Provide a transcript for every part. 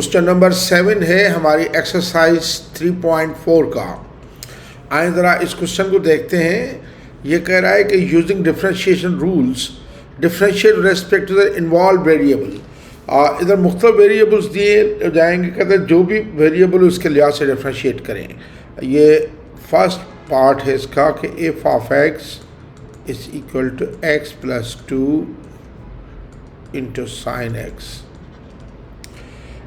Question number 7 है हमारी exercise 3.4 का। आए ज़रा इस क्वेश्चन को देखते हैं। ये कह रहा है कि using differentiation rules differentiate respect to the involve variable. इधर मुख्तलिफ वेरिएबल्स दिए जाएंगे, कहते हैं जो भी वेरिएबल उसके लिहाज से डिफरेंशिएट करें। ये फर्स्ट पार्ट है इसका कि f of x is equal to x plus 2 into sine x.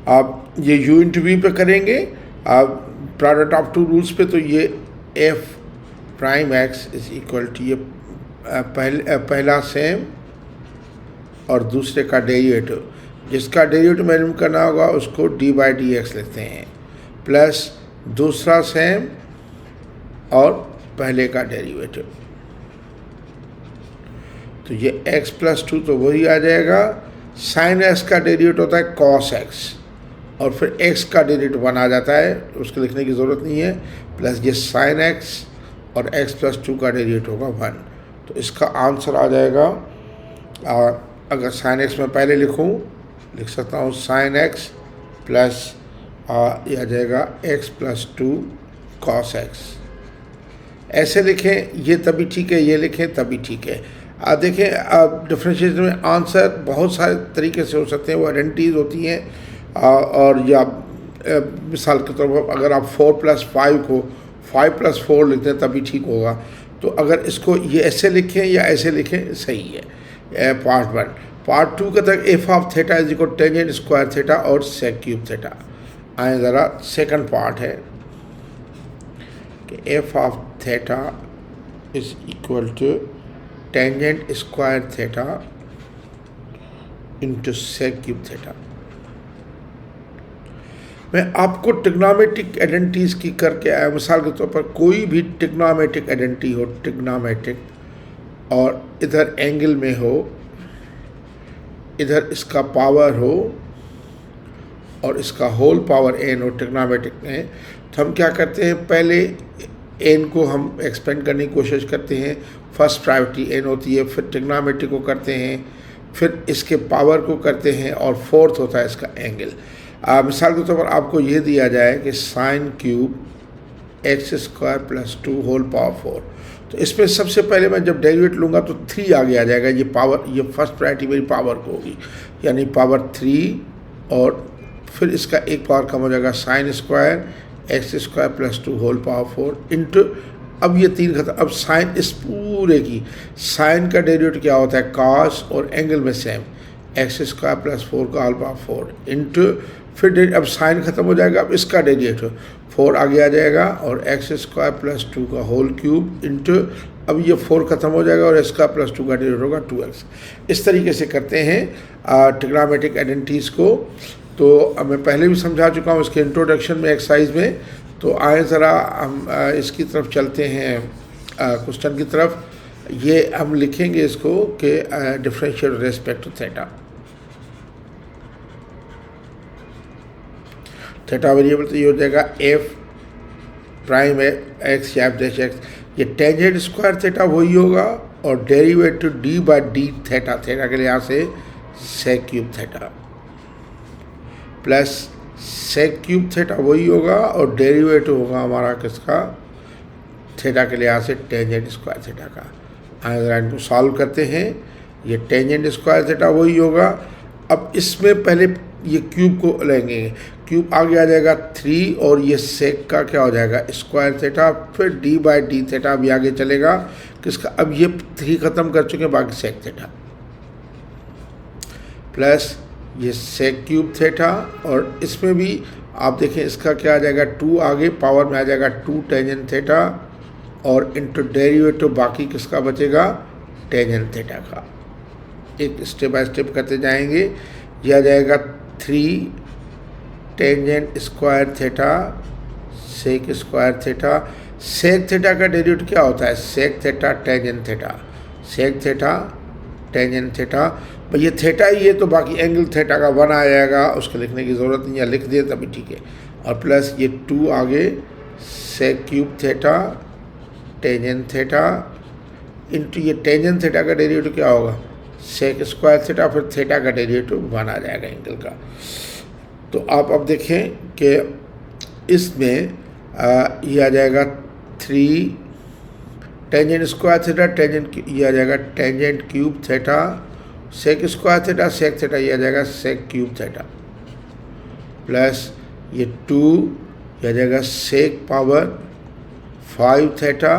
आप ये u इंटू वी पे करेंगे, आप प्रोडक्ट ऑफ टू रूल्स पे, तो ये f prime x is equal to ये पहला सेम और दूसरे का डेरिवेटिव, जिसका डेरिवेटिव मालूम करना होगा उसको डी बाई डी एक्स लिखते हैं, प्लस दूसरा सेम और पहले का डेरिवेटिव। तो ये x प्लस 2 तो वही आ जाएगा। साइन एक्स का डेरिवेटिव होता है कॉस एक्स, और फिर x का डेरिवेटिव 1 आ जाता है, उसको लिखने की ज़रूरत नहीं है, प्लस ये साइन x और x प्लस 2 का डेरिवेटिव होगा 1। तो इसका आंसर आ जाएगा, अगर साइन x में पहले लिख सकता हूँ साइन x प्लस ये आ जाएगा x प्लस 2 कॉस x। ऐसे लिखें ये तभी ठीक है, ये लिखें तभी ठीक है। देखें डिफरेंशिएशन में आंसर बहुत सारे तरीके से हो सकते हैं, वो आइडेंटिटीज होती हैं, और या मिसाल के तौर पर अगर आप 4 प्लस 5 को 5 प्लस 4 लिखते हैं तभी ठीक होगा। तो अगर इसको ये ऐसे लिखें या ऐसे लिखें सही है। पार्ट 1। पार्ट 2 का तक F of theta is equal tangent square theta और सेक क्यूब थीटा। आए ज़रा सेकंड पार्ट है कि f of theta is equal to tangent square theta into sec cube theta. मैं आपको ट्रिग्नोमेट्रिक आइडेंटिटीज की करके आया। मिसाल के तौर पर कोई भी ट्रिग्नोमेट्रिक आइडेंटिटी हो, ट्रिग्नोमेट्रिक, और इधर एंगल में हो, इधर इसका पावर हो और इसका होल पावर n हो ट्रिग्नोमेट्रिक में, तो हम क्या करते हैं, पहले n को हम एक्सपेंड करने की कोशिश करते हैं। फर्स्ट प्रायोरिटी n होती है, फिर ट्रिग्नोमेट्री को करते हैं, फिर इसके पावर को करते हैं, और फोर्थ होता है इसका एंगल। मिसाल के तौर पर आपको ये दिया जाए कि sine cube x square plus 2 whole power 4, तो इसमें सबसे पहले मैं जब डेरिवेट लूँगा तो 3 आगे आ जाएगा। ये पावर, ये फर्स्ट प्रायोरिटी मेरी पावर को होगी, यानी पावर 3, और फिर इसका एक पावर कम हो जाएगा sine square x square plus 2 whole power 4 into, अब ये 3 खत्म। अब साइन, इस पूरे की साइन का डेरिवेटिव क्या होता है कॉस, और एंगल में सेम एक्स स्क्वायर प्लस 4 का होल पावर 4 इंटू, फिर अब साइन खत्म हो जाएगा, अब इसका डेरिवेटिव 4 आगे आ जाएगा, और एक्स स्क्वायर प्लस 2 का होल क्यूब इंटू, अब ये 4 खत्म हो जाएगा और इसका प्लस 2 का डेरिवेटिव होगा 2x। इस तरीके से करते हैं ट्रिग्नोमेट्रिक आइडेंटिटीज़ को। तो अब मैं पहले भी समझा चुका हूँ इसके इंट्रोडक्शन में एक्सरसाइज में। तो आए ज़रा हम इसकी तरफ चलते हैं, क्वेश्चन की तरफ। ये हम लिखेंगे इसको कि differentiate respect to theta. Theta variable तो ये हो जाएगा एफ प्राइम एक्स या एफ डैश एक्स। ये टेंजेंट स्क्वायर थीटा वही होगा, और derivative d by d theta, theta के लिहाज से sec cube theta, plus sec cube theta वही होगा, और डेरिवेटिव होगा हमारा किसका, थीटा के लिहाज से टेंजेंट स्क्वायर थीटा का। अगर इनको सॉल्व करते हैं, ये टेंजेंट स्क्वायर थीटा वही होगा। अब इसमें पहले ये क्यूब को लेंगे, क्यूब आगे आ जाएगा 3, और ये सेक का क्या हो जाएगा स्क्वायर थीटा, फिर डी बाई डी थीटा भी आगे चलेगा किसका, अब ये 3 ख़त्म कर चुके हैं, बाकी सेक थीटा, प्लस ये सेक क्यूब थीटा, और इसमें भी आप देखें इसका क्या आ जाएगा 2 आगे पावर में आ जाएगा 2 टेंजेंट थीटा, और इंटू डेरिवेटिव बाकी किसका बचेगा टेंजेंट थीटा का। एक स्टेप बाय स्टेप करते जाएंगे। यह आ जाएगा 3 tangent square theta sec square theta. Sec theta का डेरिवेटिव क्या होता है, sec theta tangent theta, sec theta tangent theta. ये थीटा ही है तो बाकी एंगल थीटा का 1 आ जाएगा, उसको लिखने की ज़रूरत नहीं है, लिख दिए तभी ठीक है। और प्लस ये 2 आगे sec cube theta tangent theta into ये टेंजेंट थीटा का डेरिवेटिव क्या होगा सेक स्क्वायर थीटा, फिर थीटा का डेरिवेटिव 1 आ जाएगा एंगल का। तो आप अब देखें कि इसमें ये आ जाएगा 3 टेंजेंट स्क्वायर थीटा, ये आ जाएगा tangent cube theta, sec square theta, sec theta, ये आ जाएगा सेक क्यूब थीटा, प्लस ये 2 ये आ जाएगा सेक पावर 5 थीटा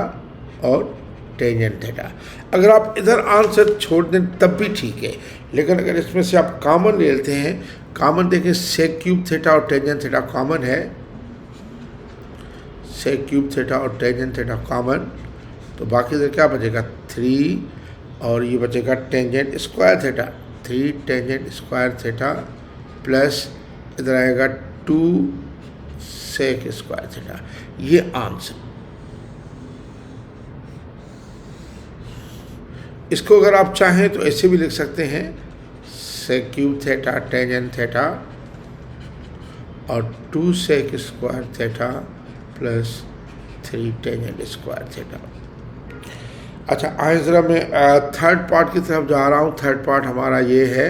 और टेंजेंट थीटा। अगर आप इधर आंसर छोड़ दें तब भी ठीक है, लेकिन अगर इसमें से आप कॉमन ले लेते हैं, कॉमन देखें सेक क्यूब थीटा और टेंजेंट थीटा कॉमन है, सेक क्यूब थीटा और टेंजेंट थीटा कॉमन, तो बाकी इधर क्या बचेगा 3 और ये बचेगा tangent square theta, 3 tangent square theta plus इधर आएगा 2 सेक स्क्वायर थीटा। ये आंसर। इसको अगर आप चाहें तो ऐसे भी लिख सकते हैं, sec cube theta tangent theta और 2 sec square theta plus 3 tangent square theta. अच्छा, आए ज़रा मैं थर्ड पार्ट की तरफ जा रहा हूँ। थर्ड पार्ट हमारा ये है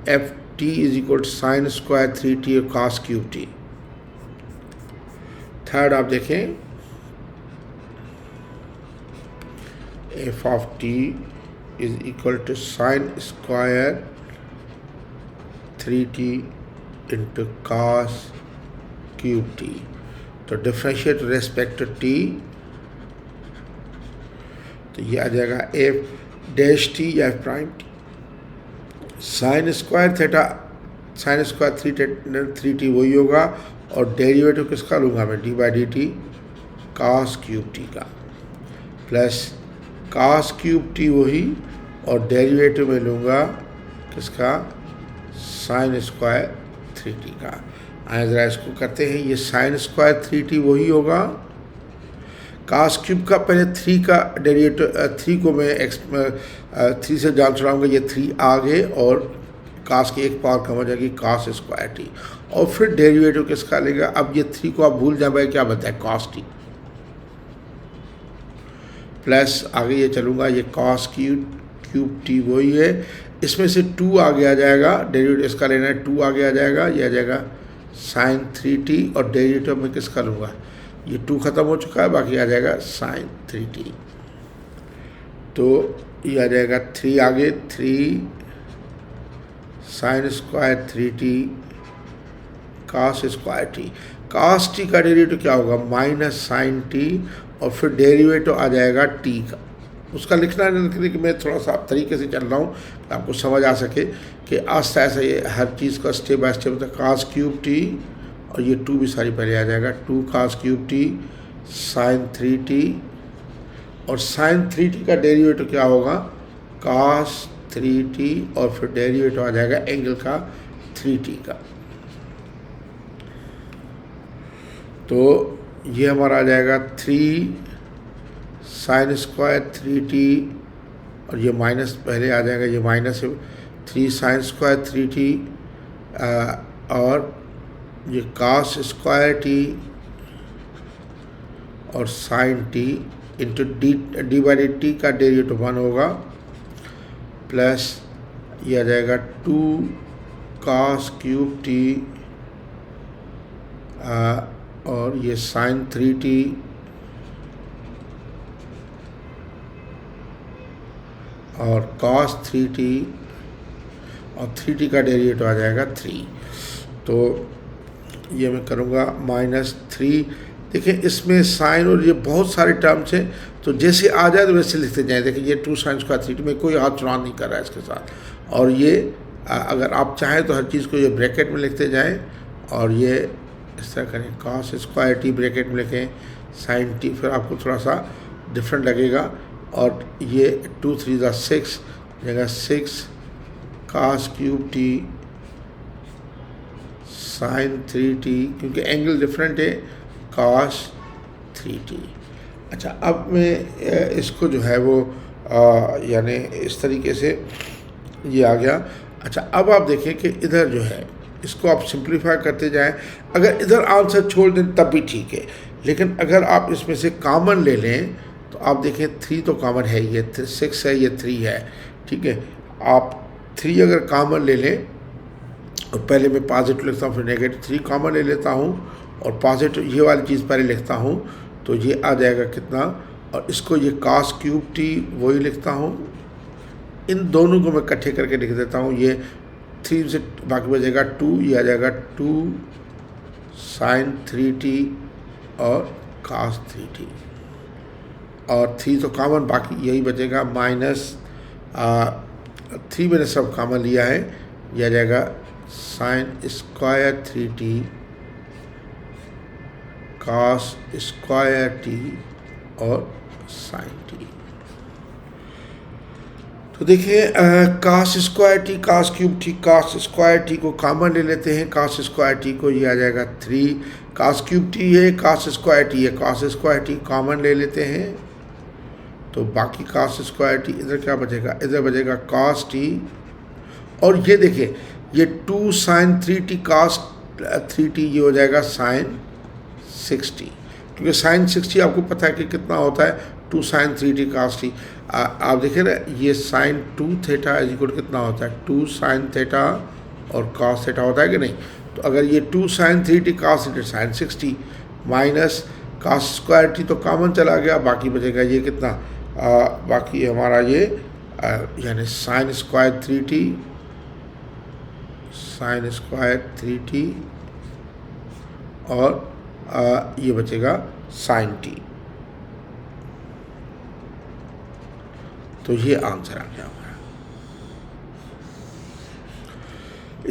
f t is equal sine square 3t और कॉस क्यूब टी। थर्ड आप देखें, f of t is equal to sine square 3t into cos cube t. तो डिफ्रेंशिएट रेस्पेक्ट टू टी, तो ये आ जाएगा एफ डैश टी या f prime t. Sine square theta, sine square 3t वही होगा और डेरिवेटिव किसका लूँगा मैं, d by d t cos cube t का, प्लस कॉस क्यूब टी वही और डेरिवेटिव में लूँगा किसका, साइन स्क्वायर 3t का। आए ज़रा इसको करते हैं, ये साइन स्क्वायर 3t वही होगा, कास क्यूब का पहले 3 का डेरिवेटिव 3 को मैं 3 से जान चढ़ाऊँगा, ये 3 आगे और कास की एक पावर कम हो जाएगी कास स्क्वायर टी, और फिर डेरिवेटिव किसका लेगा। अब ये 3 को आप भूल जाए भाई, क्या बनता है कॉस टी, प्लस आगे ये चलूँगा, ये कॉस क्यूब टी वही है, इसमें से 2 आगे आ जाएगा, डेरिवेटिव इसका लेना है, 2 आगे आ जाएगा, ये आ जाएगा साइन 3t और डेरिवेटिव में किसका लूँगा, ये 2 ख़त्म हो चुका है, बाकी आ जाएगा साइन 3t। तो ये आ जाएगा 3 आगे, 3 sign square 3t cos square T. Cos T का डेरिवेटिव क्या होगा, माइनस साइन टी, और फिर डेरिवेटिव आ जाएगा टी का। उसका लिखना लिखने कि मैं थोड़ा सा तरीके से चल रहा हूँ कि आपको समझ आ सके कि आस्ता ऐसा ये हर चीज़ का स्टेप बाय स्टेप होता है। कॉस क्यूब टी और ये 2 भी सारी पहले आ जाएगा, 2 cos cube T sign 3t, और साइन 3t का डेरिवेटिव क्या होगा, कॉस 3t, और फिर डेरिवेटिव आ जाएगा एंगल का 3t का। तो ये हमारा आ जाएगा 3 साइन स्क्वायर 3t, और ये माइनस पहले आ जाएगा, ये माइनस 3 साइन स्क्वायर 3t और ये कॉस स्क्वायर टी और sine t into d by d t का डेरिवेटिव 1 होगा, प्लस ये आ जाएगा 2 कॉस क्यूब टी और ये साइन 3t और कॉस 3t और 3t का डेरिवेटिव आ जाएगा 3। तो ये मैं करूँगा -3। देखिए इसमें साइन और ये बहुत सारे टर्म्स हैं, तो जैसे आ जाए तो वैसे लिखते जाएं। देखिए ये 2 साइन स्क्वायर 3t में कोई हाथ चुनाव नहीं कर रहा है इसके साथ, और ये अगर आप चाहें तो हर चीज़ को ये ब्रैकेट में लिखते जाएं, और ये इस तरह करें, कॉस स्क्वायर टी ब्रैकेट में लिखें, साइन टी, फिर आपको थोड़ा सा डिफरेंट लगेगा, और ये 2 3 6 जगह 6 cos cube T sign 3t, क्योंकि एंगल डिफरेंट है, कॉस 3t। अच्छा, अब मैं इसको जो है वो यानी इस तरीके से ये आ गया। अच्छा, अब आप देखें कि इधर जो है इसको आप सिंप्लीफाई करते जाएं। अगर इधर आंसर छोड़ दें तब भी ठीक है, लेकिन अगर आप इसमें से कॉमन ले लें तो आप देखें 3 तो कॉमन है, ये 6 है, ये 3 है, ठीक है। आप 3 अगर कॉमन ले लें और पहले मैं पॉजिटिव लिखता हूँ, फिर -3 कॉमन ले लेता हूँ और पॉजिटिव ये वाली चीज़ पहले लिखता हूँ, तो ये आ जाएगा कितना, और इसको ये cos क्यूब t वही लिखता हूँ। इन दोनों को मैं इकट्ठे करके लिख देता हूँ, ये 3 से बाकी बचेगा 2, ये आ जाएगा 2 sin 3t और cos 3t, और 3 तो कॉमन, बाकी यही बचेगा -3 मैंने सब कॉमन लिया है, यह आ जाएगा sin square 3t cos square t और sin t। तो देखिए cos square t cos cube t cos square t को कॉमन ले लेते हैं, cos स्क्वायर t को, ये आ जाएगा 3, cos क्यूब t है, cos स्क्वायर t है, cos स्क्वायर t कॉमन ले लेते हैं, तो बाकी cos स्क्वायर t, इधर क्या बचेगा, इधर बचेगा cos t, और ये देखिए ये 2 sin 3t cos 3t ये हो जाएगा sin 60, क्योंकि sin 60 आपको पता है कि कितना होता है, 2 sin 3t cos t। आप देखिए ना, ये sin 2 थीटा इज इक्वल कितना होता है, 2 sin थीटा और cos थीटा होता है कि नहीं। तो अगर ये 2 sin 3t cos theta sin 60 minus cos square t तो कॉमन चला गया, बाकी बचेगा ये कितना, बाकी हमारा ये यानी sin square 3t sin square 3t और ये बचेगा sin t। तो ये आंसर आ गया हमारा।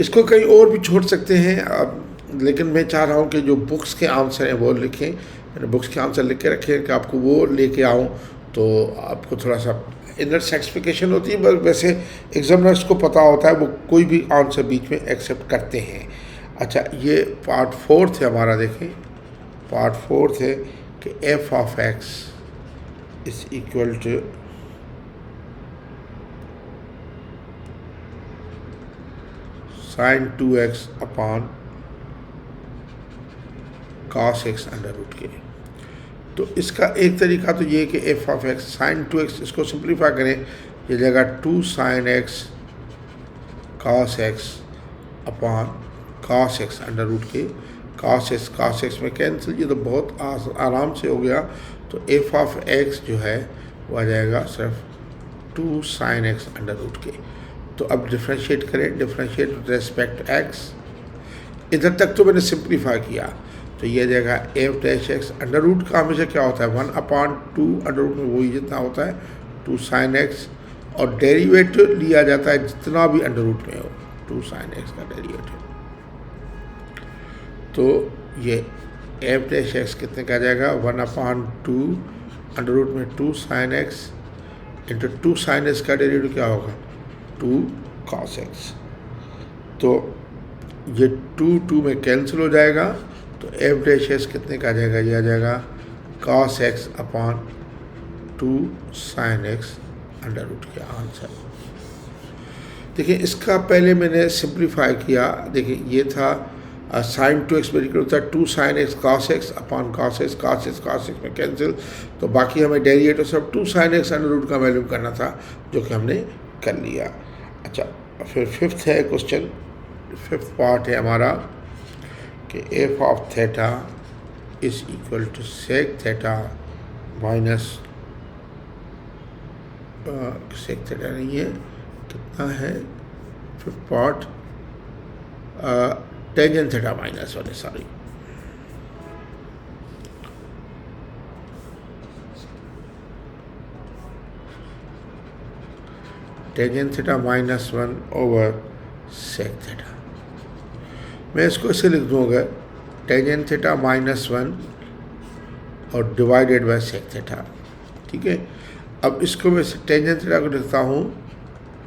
इसको कहीं और भी छोड़ सकते हैं अब, लेकिन मैं चाह रहा हूँ कि जो बुक्स के आंसर हैं वो लिखें, मैंने बुक्स के आंसर लिख के रखे हैं कि आपको वो लेके आऊँ, तो आपको थोड़ा सा इनर सेटिस्फिकेशन होती है। बस वैसे एग्जामिनर्स को पता होता है, वो कोई भी आंसर बीच में एक्सेप्ट करते हैं। अच्छा, ये पार्ट 4 है हमारा, देखें पार्ट 4 है कि f of x is equal to sin 2x upon cos x under root के। तो इसका एक तरीका तो ये कि f of x sin 2x, इसको सिंप्लीफाई करें, ये जाएगा 2 sin x cos x upon cos x under root के, cos x में कैंसिल, ये तो बहुत आराम से हो गया। तो f ऑफ x जो है वो आ जाएगा सिर्फ 2 sin x अंडर रूट के। तो अब डिफ्रेंशिएट करें, डिफ्रेंशिएट विद रिस्पेक्ट x, इधर तक तो मैंने सिंप्लीफाई किया, तो ये जाएगा f dash x under root का हमेशा क्या होता है 1/2 अंडर रूट में वही जितना होता है 2 sin x, और डेरिवेटिव लिया जाता है जितना भी अंडर रूट में हो 2 sin x का डेरिवेटिव। तो ये f डैश x कितने का जाएगा 1/2 अंडर रूट में 2 sin x into 2 sin x का डेरिवेटिव क्या होगा 2 cos x। तो ये 2 में कैंसिल हो जाएगा, तो f डैश x कितने का आ जाएगा, ये आ जाएगा cos x upon 2 sin x under root के आंसर। देखिए इसका पहले मैंने सिंप्लीफाई किया, देखिए ये था sin 2x में होता है 2 sin x cos x upon cos x में कैंसिल, तो बाकी हमें डेरिवेटिव सब 2 sin x अंडर रूट का वैल्यू करना था, जो कि हमने कर लिया। अच्छा, फिर 5th है क्वेश्चन, 5th पार्ट है हमारा कि f of theta is equal to sec theta minus sec theta नहीं है, कितना है 5th part tangent theta minus वाले, sorry tangent theta -1 over sec theta. मैं इसको ऐसे लिख दूँगा टेंजेंट थीटा -1 और डिवाइडेड बाय sec थीटा, ठीक है। अब इसको मैं टेंजेंट थीटा को लिखता हूँ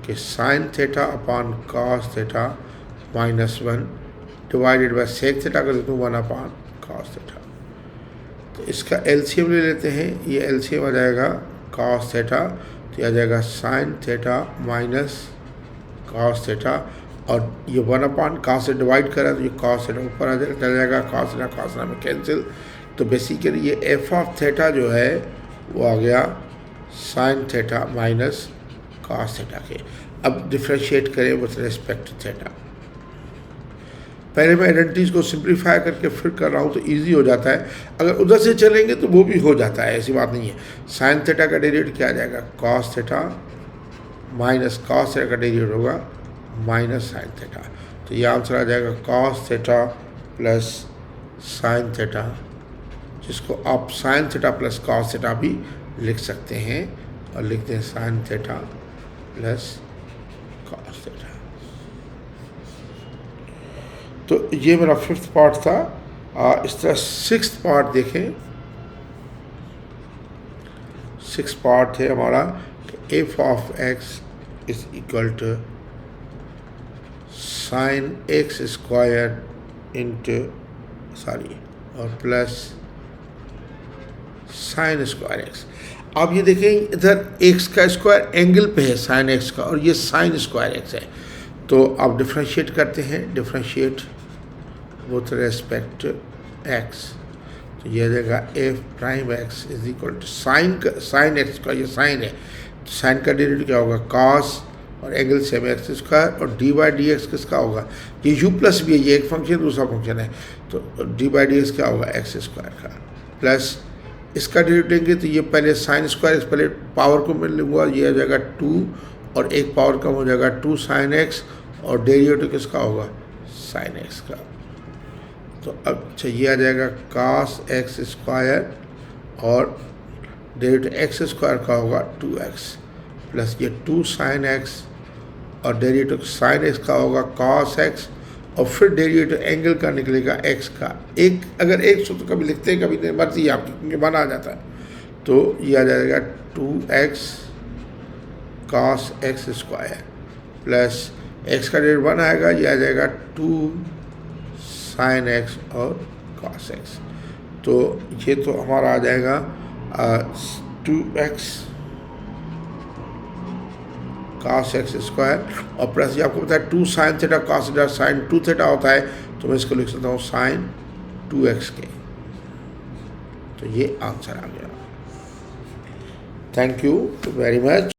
कि sin theta upon cos theta -1 divided by sec theta को लिखता हूँ 1/cos थीटा। तो इसका एलसीएम ले लेते हैं, ये एलसीएम आ जाएगा cos थीटा, तो यह आ जाएगा sin theta minus cos theta, और ये 1/cos से डिवाइड करा तो ये cos थीटा ऊपर आ जाएगा, चला जाएगा cos थीटा में कैंसिल। तो बेसिकली ये f ऑफ थीटा जो है वो आ गया sin theta minus cos theta के। अब डिफ्रेंशिएट करें विथ रिस्पेक्ट टू थीटा, पहले मैं आइडेंटिटीज़ को सिंप्लीफाई करके फिर कर रहा हूँ तो इजी हो जाता है। अगर उधर से चलेंगे तो वो भी हो जाता है, ऐसी बात नहीं है। साइन थीटा का डेरिवेटिव क्या आ जाएगा, cos theta minus cos theta का डेरिवेटिव होगा माइनस साइन थीटा। तो ये आंसर आ जाएगा cos theta plus sine theta, जिसको आप sine theta plus cos theta भी लिख सकते हैं, और लिखते हैं sine theta plus cos theta. तो ये मेरा 5th पार्ट था। इस तरह 6th पार्ट देखें। 6th पार्ट है हमारा f of x is equal to sine x square into और प्लस साइन स्क्वायर एक्स। अब ये देखें इधर एक्स का स्क्वायर एंगल पे है साइन एक्स का, और ये साइन स्क्वायर एक्स है। तो अब डिफ्रेंशिएट करते हैं, डिफ्रेंशिएट विथ रेस्पेक्ट एक्स। तो ये आ जाएगा f prime x is equal to sine x का, ये साइन है तो साइन का डेरिवेटिव क्या होगा, कॉस और एंगल सेम एक्स स्क्वायर, और डी बाई डी एक्स किसका होगा, ये यू प्लस भी है, ये एक फंक्शन दूसरा फंक्शन है, तो डी बाई डी एक्स क्या होगा एक्स स्क्वायर का, प्लस इसका डेरिवेटिव लेंगे तो ये पहले साइन स्क्वायर एक्स, पहले पावर को मिल लूँगा, ये आ जाएगा 2 और एक पावर कम हो जाएगा 2 साइन एक्स, और डेरिवेटिव किसका होगा साइन एक्स का। तो अब अच्छा ये आ जाएगा कॉस एक्स स्क्वायर, और डेरिवेटिव एक्स स्क्वायर का होगा 2x, प्लस ये 2 साइन एक्स, और डेरिवेटिव साइन एक्स का होगा कॉस एक्स, और फिर डेरिवेटिव एंगल का निकलेगा एक्स का। एक अगर एक सूत्र कभी लिखते हैं कभी नहीं, मर्जी आपकी, क्योंकि बना आ जाता है। तो ये आ जाएगा 2x cos x square, plus x का डेरिवेटिव 1 आएगा, ये आ जाएगा 2 साइन एक्स और कॉस एक्स। तो ये तो हमारा आ जाएगा 2x कॉस एक्स स्क्वायर, और प्लस ये आपको पता है 2 sine theta cos theta sine 2 theta होता है, तो मैं इसको लिख सकता हूँ साइन 2x के। तो ये आंसर आ गया। Thank you very much.